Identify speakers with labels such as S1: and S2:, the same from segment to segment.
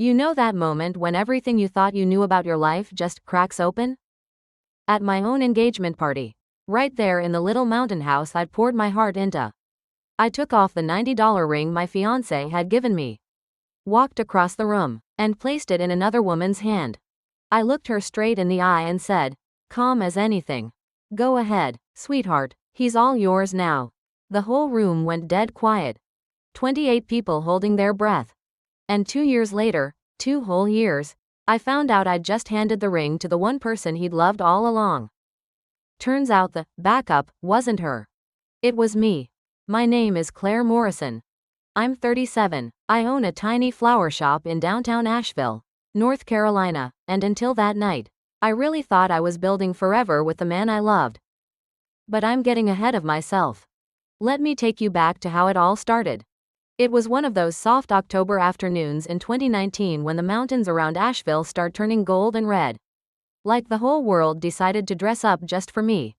S1: You know that moment when everything you thought you knew about your life just cracks open? At my own engagement party. Right there in the little mountain house I'd poured my heart into. I took off the $90 ring my fiancé had given me, walked across the room, and placed it in another woman's hand. I looked her straight in the eye and said, calm as anything, "Go ahead, sweetheart, he's all yours now." The whole room went dead quiet. 28 people holding their breath. And 2 years later, 2 whole years, I found out I'd just handed the ring to the one person he'd loved all along. Turns out the backup wasn't her. It was me. My name is Claire Morrison. I'm 37. I own a tiny flower shop in downtown Asheville, North Carolina, and until that night, I really thought I was building forever with the man I loved. But I'm getting ahead of myself. Let me take you back to how it all started. It was one of those soft October afternoons in 2019 when the mountains around Asheville start turning gold and red. Like the whole world decided to dress up just for me.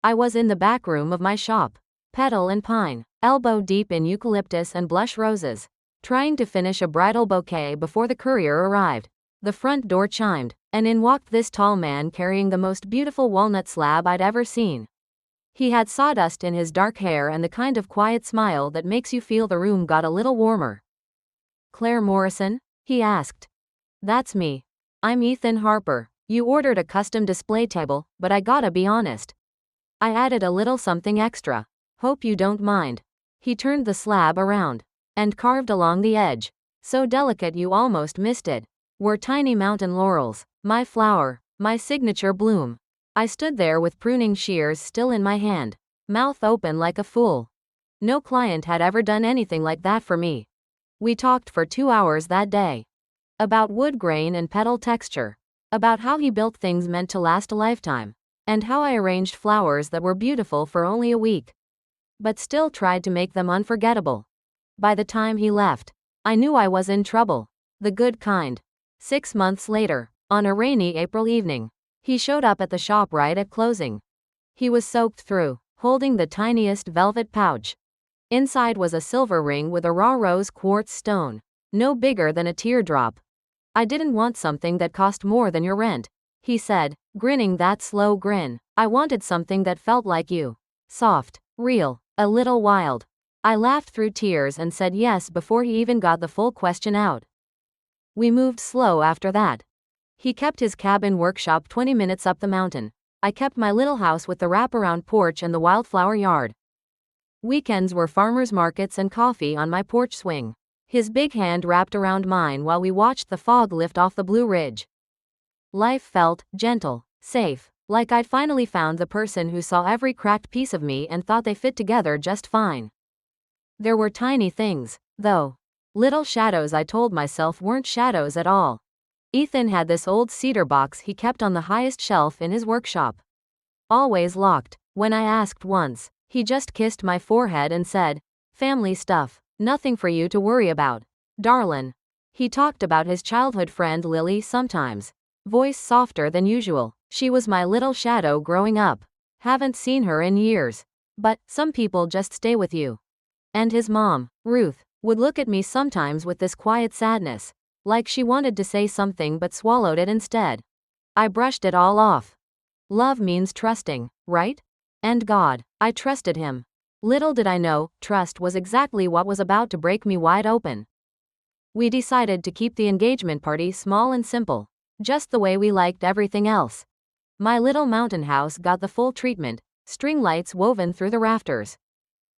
S1: I was in the back room of my shop, petal and pine, elbow deep in eucalyptus and blush roses, trying to finish a bridal bouquet before the courier arrived. The front door chimed, and in walked this tall man carrying the most beautiful walnut slab I'd ever seen. He had sawdust in his dark hair and the kind of quiet smile that makes you feel the room got a little warmer. "Claire Morrison?" he asked. "That's me. I'm Ethan Harper. You ordered a custom display table, but I gotta be honest. I added a little something extra. Hope you don't mind." He turned the slab around and carved along the edge, so delicate you almost missed it, were tiny mountain laurels, my flower, my signature bloom. I stood there with pruning shears still in my hand, mouth open like a fool. No client had ever done anything like that for me. We talked for 2 hours that day. About wood grain and petal texture. About how he built things meant to last a lifetime. And how I arranged flowers that were beautiful for only a week, but still tried to make them unforgettable. By the time he left, I knew I was in trouble. The good kind. 6 months later, on a rainy April evening, he showed up at the shop right at closing. He was soaked through, holding the tiniest velvet pouch. Inside was a silver ring with a raw rose quartz stone, no bigger than a teardrop. "I didn't want something that cost more than your rent," he said, grinning that slow grin. "I wanted something that felt like you. Soft, real, a little wild." I laughed through tears and said yes before he even got the full question out. We moved slow after that. He kept his cabin workshop 20 minutes up the mountain. I kept my little house with the wraparound porch and the wildflower yard. Weekends were farmers markets and coffee on my porch swing. His big hand wrapped around mine while we watched the fog lift off the Blue Ridge. Life felt gentle, safe, like I'd finally found the person who saw every cracked piece of me and thought they fit together just fine. There were tiny things, though. Little shadows I told myself weren't shadows at all. Ethan had this old cedar box he kept on the highest shelf in his workshop. Always locked. When I asked once, he just kissed my forehead and said, "Family stuff, nothing for you to worry about, darlin'." He talked about his childhood friend Lily sometimes. Voice softer than usual. "She was my little shadow growing up. Haven't seen her in years. But some people just stay with you." And his mom, Ruth, would look at me sometimes with this quiet sadness, like she wanted to say something but swallowed it instead. I brushed it all off. Love means trusting, right? And God, I trusted him. Little did I know, trust was exactly what was about to break me wide open. We decided to keep the engagement party small and simple, just the way we liked everything else. My little mountain house got the full treatment, string lights woven through the rafters,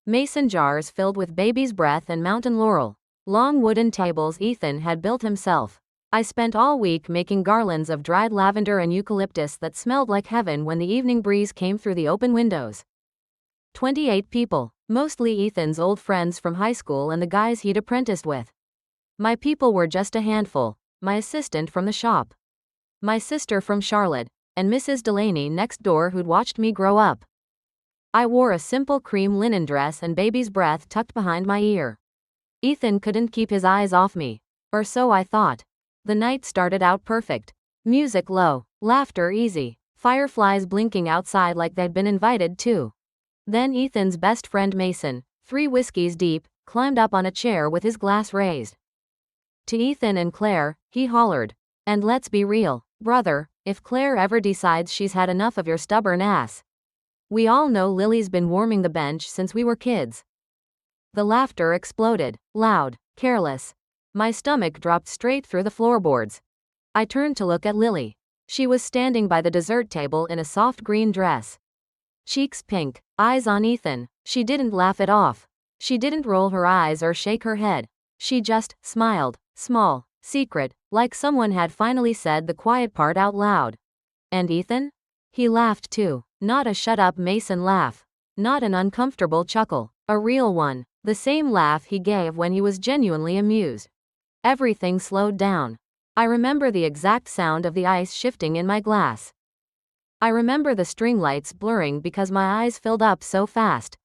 S1: mason jars filled with baby's breath and mountain laurel, long wooden tables Ethan had built himself. I spent all week making garlands of dried lavender and eucalyptus that smelled like heaven when the evening breeze came through the open windows. 28 people, mostly Ethan's old friends from high school and the guys he'd apprenticed with. My people were just a handful, my assistant from the shop, my sister from Charlotte, and Mrs. Delaney next door who'd watched me grow up. I wore a simple cream linen dress and baby's breath tucked behind my ear. Ethan couldn't keep his eyes off me, or so I thought. The night started out perfect. Music low, laughter easy, fireflies blinking outside like they'd been invited to. Then Ethan's best friend Mason, 3 whiskeys deep, climbed up on a chair with his glass raised. To Ethan and Claire, he hollered. And let's be real, brother, if Claire ever decides she's had enough of your stubborn ass. We all know Lily's been warming the bench since we were kids. The laughter exploded, loud, careless. My stomach dropped straight through the floorboards. I turned to look at Lily. She was standing by the dessert table in a soft green dress. Cheeks pink, eyes on Ethan. She didn't laugh it off. She didn't roll her eyes or shake her head. She just smiled, small, secret, like someone had finally said the quiet part out loud. And Ethan? He laughed too. Not a shut up Mason laugh. Not an uncomfortable chuckle. A real one. The same laugh he gave when he was genuinely amused. Everything slowed down. I remember the exact sound of the ice shifting in my glass. I remember the string lights blurring because my eyes filled up so fast.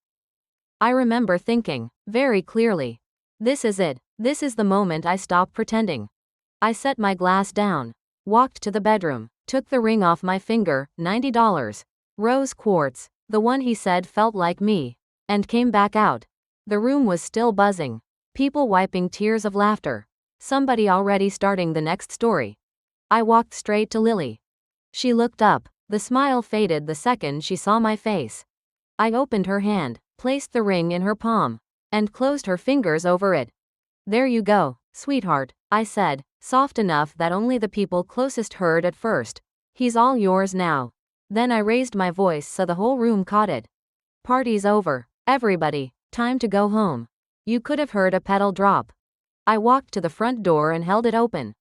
S1: I remember thinking, very clearly, this is it, this is the moment I stop pretending. I set my glass down, walked to the bedroom, took the ring off my finger, $90. Rose quartz, the one he said felt like me, and came back out. The room was still buzzing. People wiping tears of laughter. Somebody already starting the next story. I walked straight to Lily. She looked up. The smile faded the second she saw my face. I opened her hand, placed the ring in her palm, and closed her fingers over it. There you go, sweetheart, I said, soft enough that only the people closest heard at first. He's all yours now. Then I raised my voice so the whole room caught it. Party's over. Everybody, time to go home. You could have heard a pedal drop. I walked to the front door and held it open.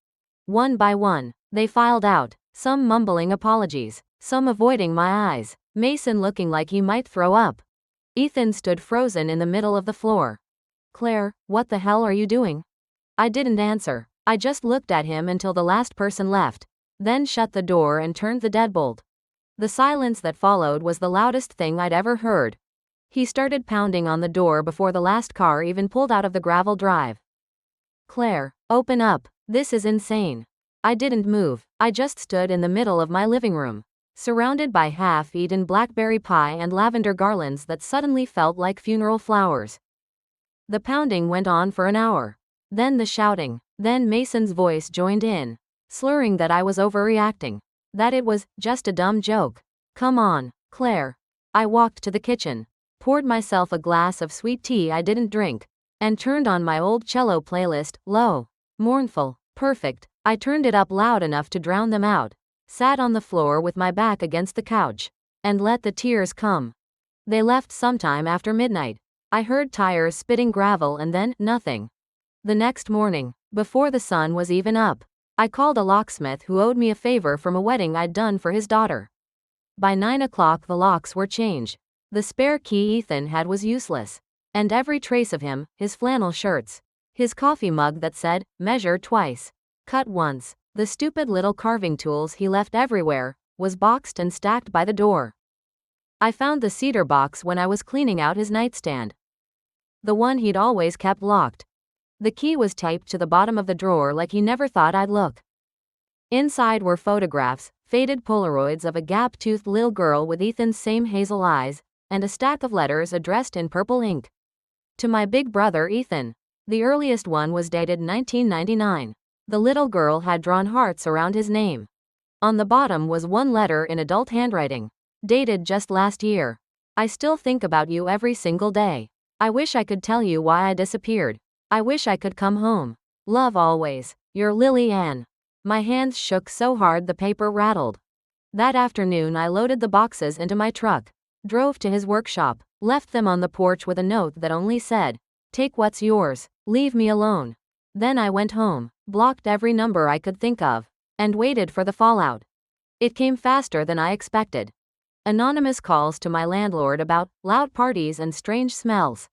S1: One by one, they filed out, some mumbling apologies, some avoiding my eyes, Mason looking like he might throw up. Ethan stood frozen in the middle of the floor. Claire, what the hell are you doing? I didn't answer. I just looked at him until the last person left, then shut the door and turned the deadbolt. The silence that followed was the loudest thing I'd ever heard. He started pounding on the door before the last car even pulled out of the gravel drive. Claire, open up. This is insane. I didn't move. I just stood in the middle of my living room, surrounded by half-eaten blackberry pie and lavender garlands that suddenly felt like funeral flowers. The pounding went on for an hour. Then the shouting. Then Mason's voice joined in, slurring that I was overreacting, that it was just a dumb joke. Come on, Claire. I walked to the kitchen, poured myself a glass of sweet tea I didn't drink, and turned on my old cello playlist, low, mournful, perfect. I turned it up loud enough to drown them out, sat on the floor with my back against the couch, and let the tears come. They left sometime after midnight. I heard tires spitting gravel and then nothing. The next morning, before the sun was even up, I called a locksmith who owed me a favor from a wedding I'd done for his daughter. By 9 o'clock the locks were changed. The spare key Ethan had was useless. And every trace of him, his flannel shirts, his coffee mug that said, measure twice, cut once, the stupid little carving tools he left everywhere, was boxed and stacked by the door. I found the cedar box when I was cleaning out his nightstand. The one he'd always kept locked. The key was taped to the bottom of the drawer like he never thought I'd look. Inside were photographs, faded Polaroids of a gap-toothed little girl with Ethan's same hazel eyes, and a stack of letters addressed in purple ink. To my big brother Ethan. The earliest one was dated 1999. The little girl had drawn hearts around his name. On the bottom was one letter in adult handwriting, dated just last year. I still think about you every single day. I wish I could tell you why I disappeared. I wish I could come home. Love always. Your Lily Ann. My hands shook so hard the paper rattled. That afternoon I loaded the boxes into my truck, drove to his workshop, left them on the porch with a note that only said, take what's yours, leave me alone. Then I went home, blocked every number I could think of, and waited for the fallout. It came faster than I expected. Anonymous calls to my landlord about loud parties and strange smells.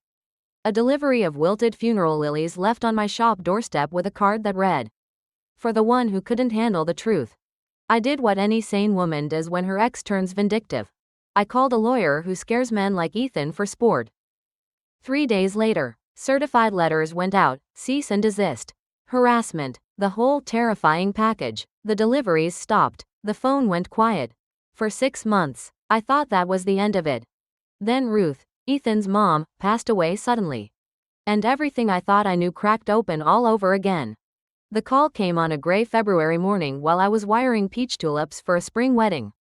S1: A delivery of wilted funeral lilies left on my shop doorstep with a card that read, for the one who couldn't handle the truth. I did what any sane woman does when her ex turns vindictive. I called a lawyer who scares men like Ethan for sport. 3 days later, certified letters went out, cease and desist. Harassment, the whole terrifying package. The deliveries stopped. The phone went quiet. For 6 months, I thought that was the end of it. Then Ruth, Ethan's mom, passed away suddenly. And everything I thought I knew cracked open all over again. The call came on a gray February morning while I was wiring peach tulips for a spring wedding.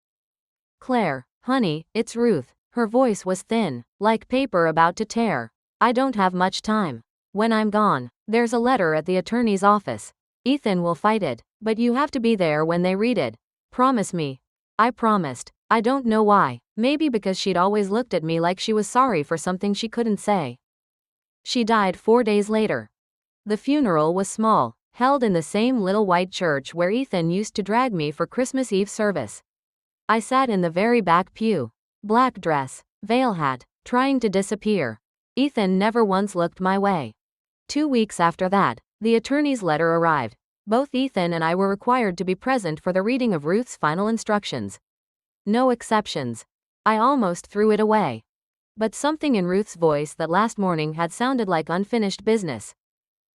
S1: Claire, honey, it's Ruth. Her voice was thin, like paper about to tear. I don't have much time. When I'm gone, there's a letter at the attorney's office. Ethan will fight it, but you have to be there when they read it. Promise me. I promised. I don't know why. Maybe because she'd always looked at me like she was sorry for something she couldn't say. She died 4 days later. The funeral was small, held in the same little white church where Ethan used to drag me for Christmas Eve service. I sat in the very back pew. Black dress, veil hat, trying to disappear. Ethan never once looked my way. 2 weeks after that, the attorney's letter arrived. Both Ethan and I were required to be present for the reading of Ruth's final instructions. No exceptions. I almost threw it away. But something in Ruth's voice that last morning had sounded like unfinished business.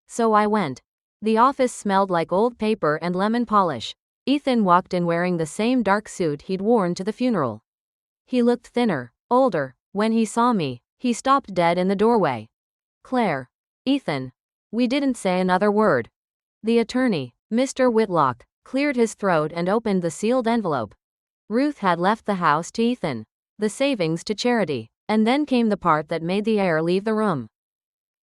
S1: So I went. The office smelled like old paper and lemon polish. Ethan walked in wearing the same dark suit he'd worn to the funeral. He looked thinner, older. When he saw me, he stopped dead in the doorway. Claire. Ethan. We didn't say another word. The attorney, Mr. Whitlock, cleared his throat and opened the sealed envelope. Ruth had left the house to Ethan, the savings to charity, and then came the part that made the air leave the room.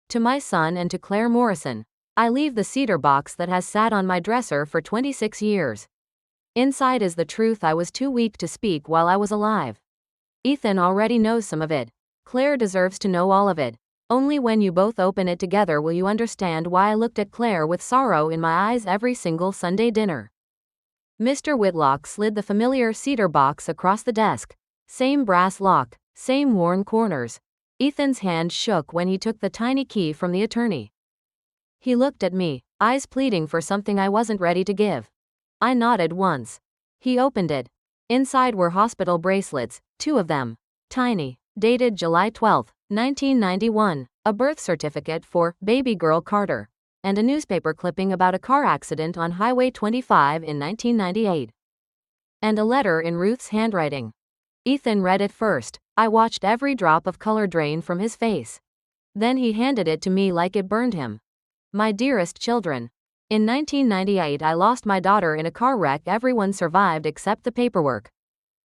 S1: To my son and to Claire Morrison, I leave the cedar box that has sat on my dresser for 26 years. Inside is the truth I was too weak to speak while I was alive. Ethan already knows some of it. Claire deserves to know all of it. Only when you both open it together will you understand why I looked at Claire with sorrow in my eyes every single Sunday dinner. Mr. Whitlock slid the familiar cedar box across the desk. Same brass lock, same worn corners. Ethan's hand shook when he took the tiny key from the attorney. He looked at me, eyes pleading for something I wasn't ready to give. I nodded once. He opened it. Inside were hospital bracelets, 2 of them. Tiny, dated July 12, 1991, a birth certificate for baby girl Carter, and a newspaper clipping about a car accident on Highway 25 in 1998. And a letter in Ruth's handwriting. Ethan read it first. I watched every drop of color drain from his face. Then he handed it to me like it burned him. My dearest children. In 1998 I lost my daughter in a car wreck. Everyone survived except the paperwork.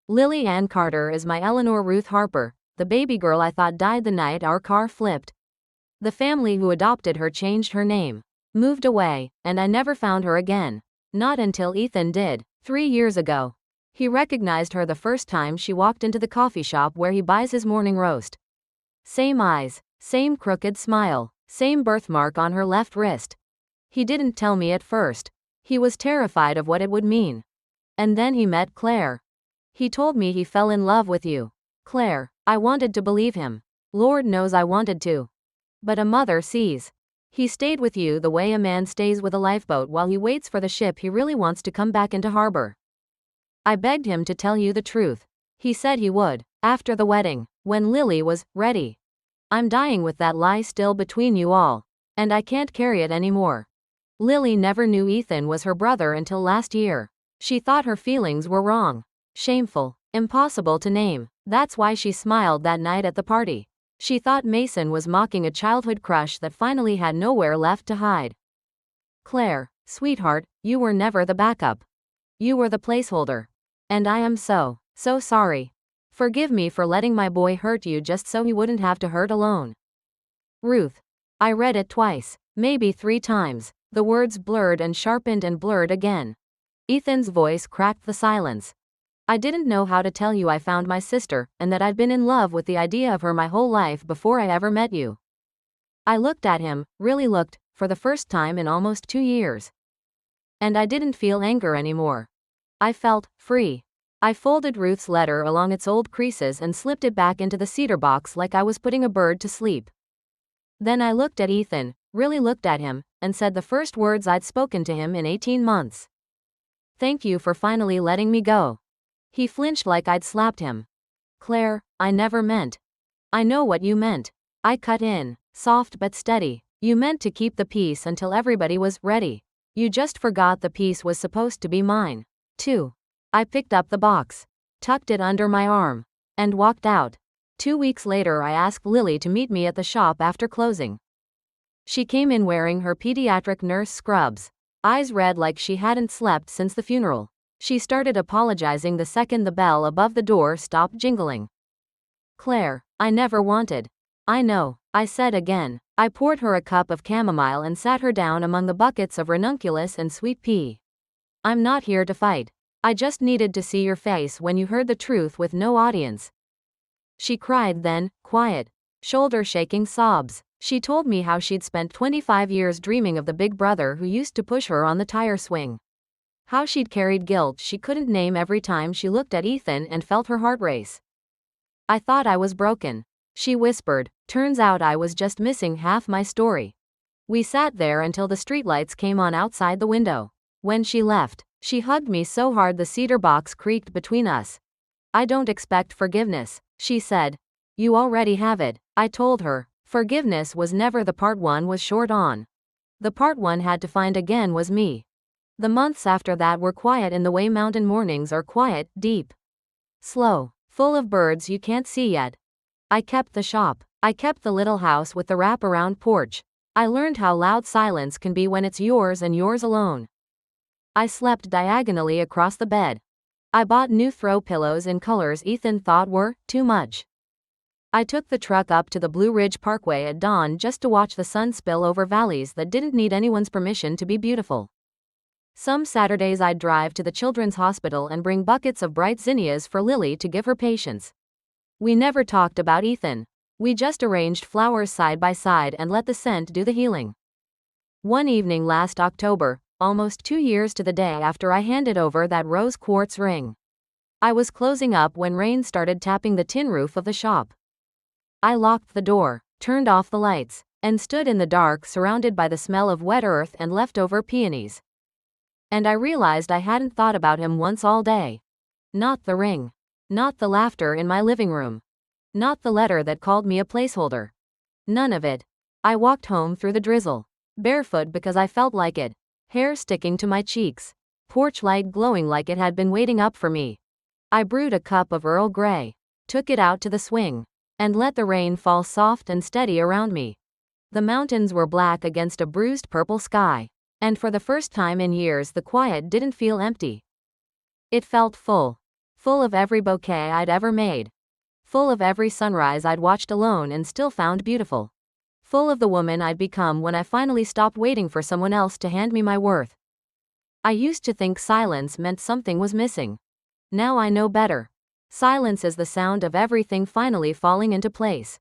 S1: Lily Ann Carter is my Eleanor Ruth Harper, the baby girl I thought died the night our car flipped. The family who adopted her changed her name, moved away, and I never found her again. Not until Ethan did, 3 years ago. He recognized her the first time she walked into the coffee shop where he buys his morning roast. Same eyes, same crooked smile, same birthmark on her left wrist. He didn't tell me at first. He was terrified of what it would mean. And then he met Claire. He told me he fell in love with you. Claire, I wanted to believe him. Lord knows I wanted to. But a mother sees. He stayed with you the way a man stays with a lifeboat while he waits for the ship he really wants to come back into harbor. I begged him to tell you the truth. He said he would, after the wedding, when Lily was ready. I'm dying with that lie still between you all. And I can't carry it anymore. Lily never knew Ethan was her brother until last year. She thought her feelings were wrong. Shameful. Impossible to name. That's why she smiled that night at the party. She thought Mason was mocking a childhood crush that finally had nowhere left to hide. Claire, sweetheart, you were never the backup. You were the placeholder. And I am so sorry. Forgive me for letting my boy hurt you just so he wouldn't have to hurt alone. Ruth. I read it twice, maybe 3 times. The words blurred and sharpened and blurred again. Ethan's voice cracked the silence. I didn't know how to tell you I found my sister, and that I'd been in love with the idea of her my whole life before I ever met you. I looked at him, really looked, for the first time in almost 2 years. And I didn't feel anger anymore. I felt free. I folded Ruth's letter along its old creases and slipped it back into the cedar box like I was putting a bird to sleep. Then I looked at Ethan, really looked at him, and said the first words I'd spoken to him in 18 months. Thank you for finally letting me go. He flinched like I'd slapped him. Claire, I never meant. I know what you meant. I cut in, soft but steady. You meant to keep the peace until everybody was ready. You just forgot the peace was supposed to be mine, too. I picked up the box, tucked it under my arm, and walked out. 2 weeks later I asked Lily to meet me at the shop after closing. She came in wearing her pediatric nurse scrubs. eyes red like she hadn't slept since the funeral. She started apologizing the second the bell above the door stopped jingling. Claire, I never wanted. I know, I said again. I poured her a cup of chamomile and sat her down among the buckets of ranunculus and sweet pea. I'm not here to fight. I just needed to see your face when you heard the truth with no audience. She cried then, quiet, shoulder-shaking sobs. She told me how she'd spent 25 years dreaming of the big brother who used to push her on the tire swing. How she'd carried guilt she couldn't name every time she looked at Ethan and felt her heart race. I thought I was broken, she whispered. Turns out I was just missing half my story. We sat there until the streetlights came on outside the window. When she left, she hugged me so hard the cedar box creaked between us. I don't expect forgiveness, she said. You already have it, I told her. Forgiveness was never the part one was short on. The part one had to find again was me. The months after that were quiet in the way mountain mornings are quiet, deep, slow, full of birds you can't see yet. I kept the shop. I kept the little house with the wrap-around porch. I learned how loud silence can be when it's yours and yours alone. I slept diagonally across the bed. I bought new throw pillows in colors Ethan thought were too much. I took the truck up to the Blue Ridge Parkway at dawn just to watch the sun spill over valleys that didn't need anyone's permission to be beautiful. Some Saturdays I'd drive to the children's hospital and bring buckets of bright zinnias for Lily to give her patients. We never talked about Ethan. We just arranged flowers side by side and let the scent do the healing. One evening last October, almost 2 years to the day after I handed over that rose quartz ring, I was closing up when rain started tapping the tin roof of the shop. I locked the door, turned off the lights, and stood in the dark surrounded by the smell of wet earth and leftover peonies. And I realized I hadn't thought about him once all day. Not the ring. Not the laughter in my living room. Not the letter that called me a placeholder. None of it. I walked home through the drizzle, barefoot because I felt like it, hair sticking to my cheeks, porch light glowing like it had been waiting up for me. I brewed a cup of Earl Grey, took it out to the swing, and let the rain fall soft and steady around me. The mountains were black against a bruised purple sky, and for the first time in years the quiet didn't feel empty. It felt full. Full of every bouquet I'd ever made. Full of every sunrise I'd watched alone and still found beautiful. Full of the woman I'd become when I finally stopped waiting for someone else to hand me my worth. I used to think silence meant something was missing. Now I know better. Silence is the sound of everything finally falling into place.